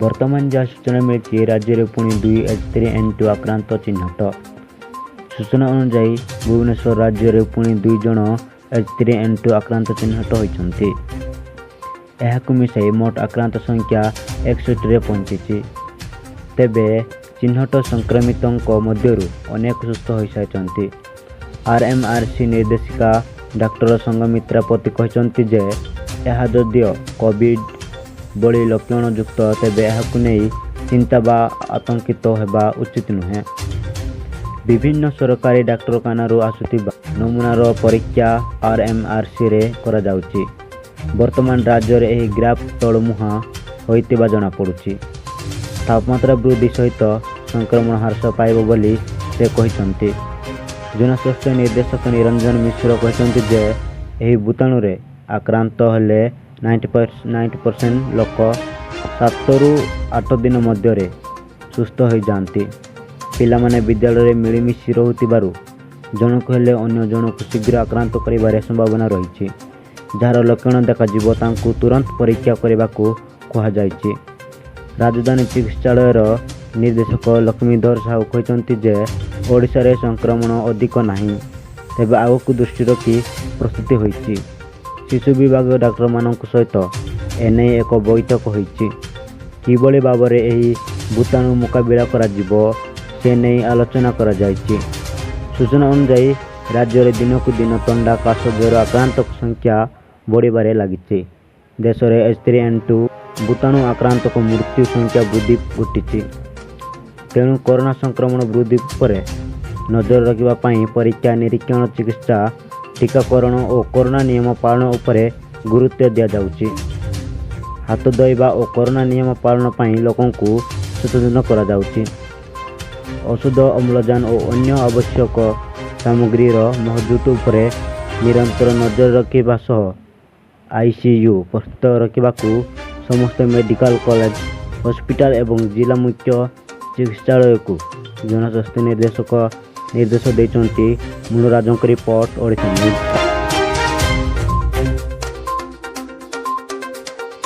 वर्तमान जहाँ सूचना मिली राज्य में पुणी 2 H3N2 आक्रांत चिन्हट। सूचना अनुजाई भुवनेश्वर राज्य में पुणी 2 जन H3N2 आक्रांत चिन्हट होती। मिसाई मोट आक्रांत संख्या 61 रे पहुंची। तेबे चिन्हट संक्रमितों मध्यरु अनेक सुस्थ हो सारी। RMRC निर्देशिका डाक्टर संगमित्रा पति कहते जे यह जदियो कोविड बड़ी लक्षण युक्त तेबे यहाकु नहीं चिंता बा आतंकित होगा उचित नुहे। विभिन्न सरकारी डाक्तरखाना आसुथिबा नमूनार परीक्षा RMRC रे करा जाउची। वर्तमान राज्य में यह ग्राफ तलमुहा होइतिबा जଣା पड़ुची। तापमात्रा वृद्धि सहित संक्रमण ह्रास पाइब बोली से कहते। जनस्वास्थ्य निर्देशक निरंजन मिश्र कहते जे यह भूताणु रे आक्रांत हेले 90% लोक 7 ରୁ 8 दिन मध्य सुस्थ हो जाती। पिलामाने विद्यालय में मिलमिशी रोथिबारु जनक हेले अन्य जनक शीघ्र आक्रांत करिबार संभावना रही। जार लक्षण देखाଯିब तांकु तुरंत परीक्षा करने को कहुଯାଇଛି। राजधानी चिकित्सालयर निर्देशक लक्ष्मीधर साहू कहते जे ओडिशा रे संक्रमण अधिक नहीं, तेबे आगक दृष्टि रखी प्रस्तुति होईछि। शिशु विभाग डाक्टर मानक सहित एने एक बैठक होईछि। किभली भाव में यही भूताणु मुकाबिला कराजिबो से नहीं आलोचना करा जायछि। सूचना अनुसार राज्य में दिन को दिन थंडा काश ज्वर आक्रांत संख्या बढ़िबारे लागिछि। देश में H3N2 भूताणु आक्रांत मृत्यु संख्या वृद्धि घटी। तेणु कोरोना संक्रमण वृद्धि पर नजर रखा परीक्षा निरीक्षण चिकित्सा टीकाकरण और कोरोना नियम पालन उपर गुरुत्व दि जाउछि। हाथ धोइबा और कोरोना नियम पालन पर लोकों को सचेतन करा जाउछि। औषध अम्लजान और अन्य आवश्यक सामग्रीर मौजूद उपर निरंतर नजर रखा सह ICU प्रस्तुत रखा समस्त मेडिकल कॉलेज हॉस्पिटल एवं जिला मुख्य चिकित्सालय को जनस्वास्थ्य निर्देश देते। मूलराजों रिपोर्ट ओडिशा न्यूज।